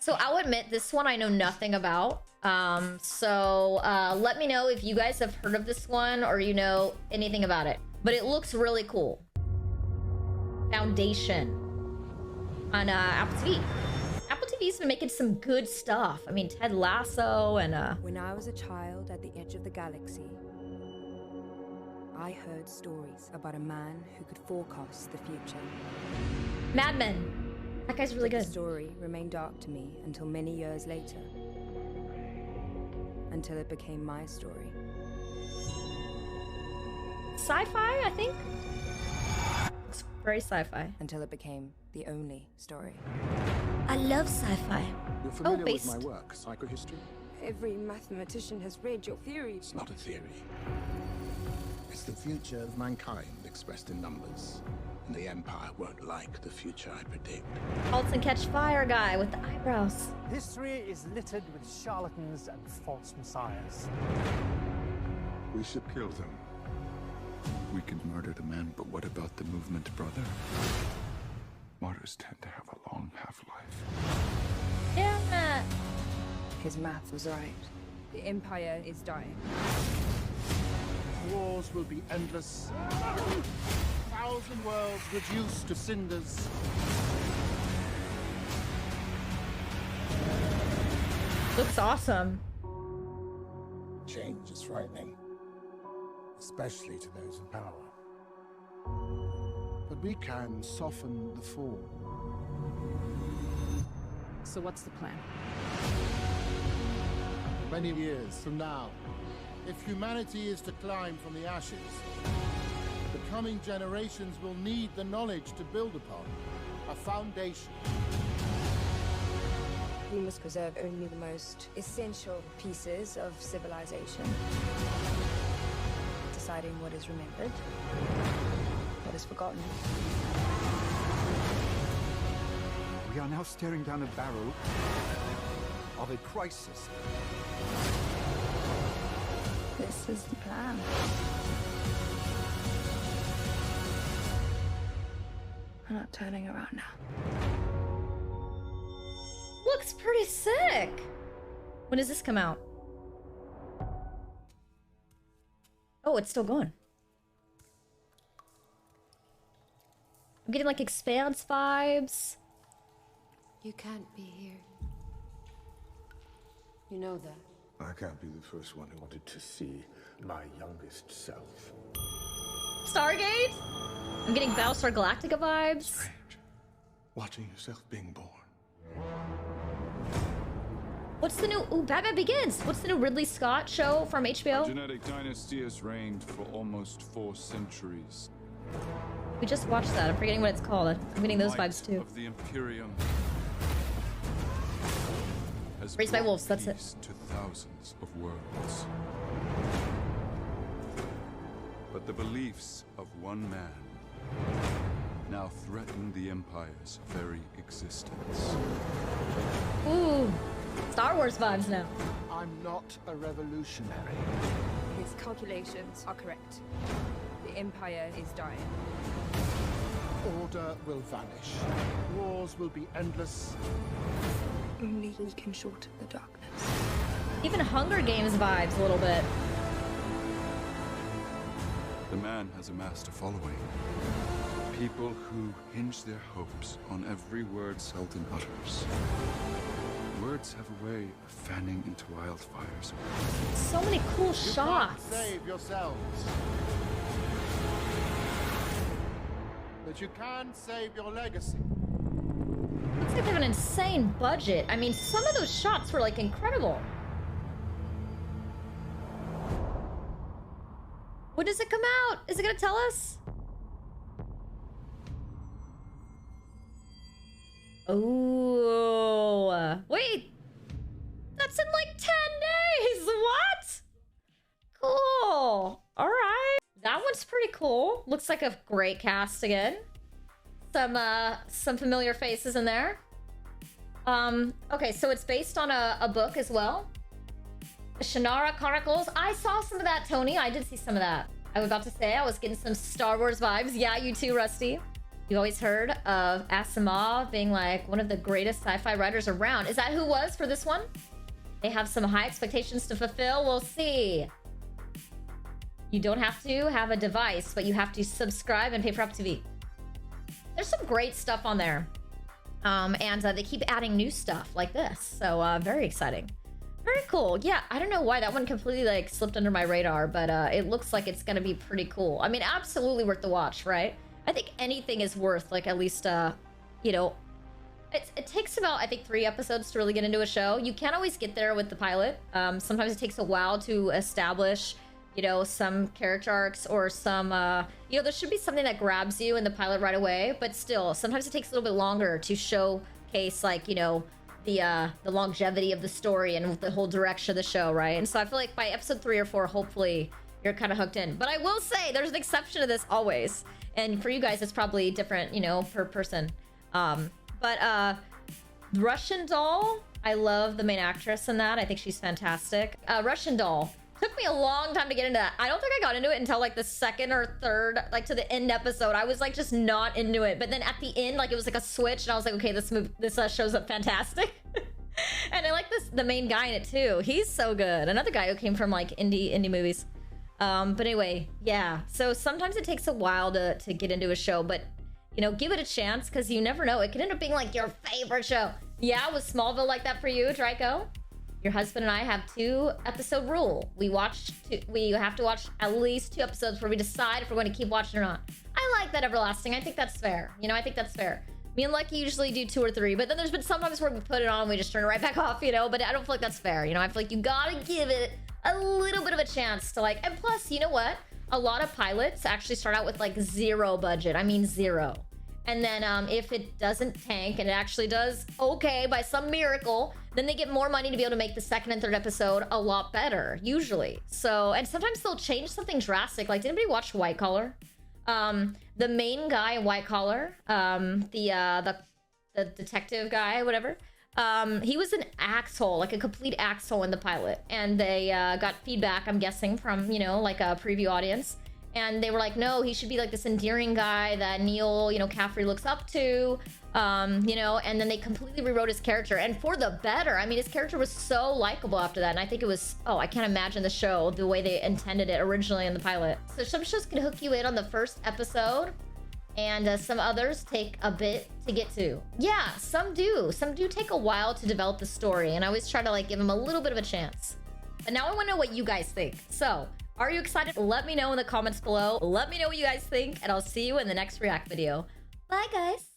So I'll admit, this one I know nothing about. So let me know if you guys have heard of this one or you know anything about it. But it looks really cool. Foundation on Apple TV. Apple TV's been making some good stuff. I mean, Ted Lasso and When I was a child at the edge of the galaxy, I heard stories about a man who could forecast the future. Mad Men. That guy's really The good. story remained dark to me until many years later. Until it became my story. Sci-fi, I think. It's very sci-fi. Until it became the only story. I love sci-fi. You're familiar with based. my work, psychohistory? Every mathematician has read your theories. It's not a theory. It's the future of mankind expressed in numbers. And the Empire won't like the future I predict. Halt and Catch Fire guy with the eyebrows. History is littered with charlatans and false messiahs. We should kill them. We can murder the men, but what about the movement, brother? Martyrs tend to have a long half-life. Yeah. His math was right. The Empire is dying. Wars will be endless. 1,000 worlds reduced to cinders. Looks awesome. Change is frightening, especially to those in power. But we can soften the fall. So what's the plan? Many years from now, if humanity is to climb from the ashes, the coming generations will need the knowledge to build upon, a foundation. We must preserve only the most essential pieces of civilization. Deciding what is remembered, what is forgotten. We are now staring down a barrel of a crisis. This is the plan. We're not turning around now. Looks pretty sick. When does this come out? Oh, it's still going. I'm getting like Expanse vibes. You can't be here. You know that. I can't be the first one who wanted to see my youngest self. Stargate? I'm getting Battlestar Galactica vibes. Strange. Watching yourself being born. What's the new... Ooh, Batman Begins. What's the new Ridley Scott show from A HBO? genetic dynasty has reigned for almost 4 centuries. We just watched that. I'm forgetting what it's called. I'm getting those Might vibes too. Of the Imperium has Raised by brought Wolves, that's it. peace to thousands of worlds. But the beliefs of one man now threaten the Empire's very existence. Ooh, Star Wars vibes now. I'm not a revolutionary. His calculations are correct. The Empire is dying. Order will vanish. Wars will be endless. Only we can shorten the darkness. Even Hunger Games vibes a little bit. The man has amassed a following. People who hinge their hopes on every word Sultan utters. Words have a way of fanning into wildfires. So many cool You shots. can't save yourselves. But you can save your legacy. Looks like they have an insane budget. I mean, some of those shots were like incredible. When does it come out? Is it gonna tell us? Oh, wait. That's in like 10 days. What? Cool. All right. That one's pretty cool. Looks like a great cast again. Some familiar faces in there. Okay, so it's based on a book as well. The Shannara Chronicles. I saw some of that, Tony. I did see some of that. I was about to say I was getting some Star Wars vibes. Yeah, you too, Rusty. You've always heard of Asimov being like one of the greatest sci-fi writers around. Is that who was for this one? They have some high expectations to fulfill. We'll see. You don't have to have a device, but you have to subscribe and pay for Apple TV. There's some great stuff on there. And they keep adding new stuff like this. So very exciting. Very cool. Yeah, I don't know why that one completely like slipped under my radar, but it looks like it's gonna be pretty cool. I mean, absolutely worth the watch, right? I think anything is worth like at least, you know, it takes about, I think, 3 episodes to really get into a show. You can't always get there with the pilot. Sometimes it takes a while to establish, you know, some character arcs or some, you know, there should be something that grabs you in the pilot right away, but still, sometimes it takes a little bit longer to showcase, like, you know, the longevity of the story and the whole direction of the show, right? And so I feel like by episode 3 or 4, hopefully you're kind of hooked in. But I will say, there's an exception to this always. And for you guys, it's probably different, you know, per person. But Russian Doll, I love the main actress in that. I think she's fantastic. Russian Doll. Took me a long time to get into that. I don't think I got into it until like the 2nd or 3rd, like to the end episode. I was like just not into it. But then at the end, like it was like a switch and I was like, okay, this shows up fantastic. And I like the main guy in it too. He's so good. Another guy who came from like indie movies. But anyway, yeah. So sometimes it takes a while to get into a show, but you know, give it a chance because you never know. It could end up being like your favorite show. Yeah, was Smallville like that for you, Draco? Your husband and I have 2-episode rule. We have to watch at least 2 episodes before we decide if we're going to keep watching or not. I like that everlasting. I think that's fair. You know, I think that's fair. Me and Lucky usually do 2 or 3, but then there's been sometimes where we put it on and we just turn it right back off, you know, but I don't feel like that's fair. You know, I feel like you gotta give it a little bit of a chance to like, and plus, you know what? A lot of pilots actually start out with like 0 budget. I mean 0. And then if it doesn't tank and it actually does okay by some miracle, then they get more money to be able to make the 2nd and 3rd episode a lot better, usually. So, and sometimes they'll change something drastic. Like, did anybody watch White Collar? The main guy in White Collar, the detective guy, whatever, he was an axhole, like a complete axhole in the pilot. And they got feedback, I'm guessing, from, you know, like a preview audience. And they were like, no, he should be like this endearing guy that Neil, you know, Caffrey looks up to, you know, and then they completely rewrote his character. And for the better. I mean, his character was so likable after that. And I think it was, oh, I can't imagine the show the way they intended it originally in the pilot. So some shows can hook you in on the 1st episode. And some others take a bit to get to. Yeah, some do. Some do take a while to develop the story. And I always try to like give them a little bit of a chance. But now I want to know what you guys think. So, are you excited? Let me know in the comments below. Let me know what you guys think, and I'll see you in the next react video. Bye, guys.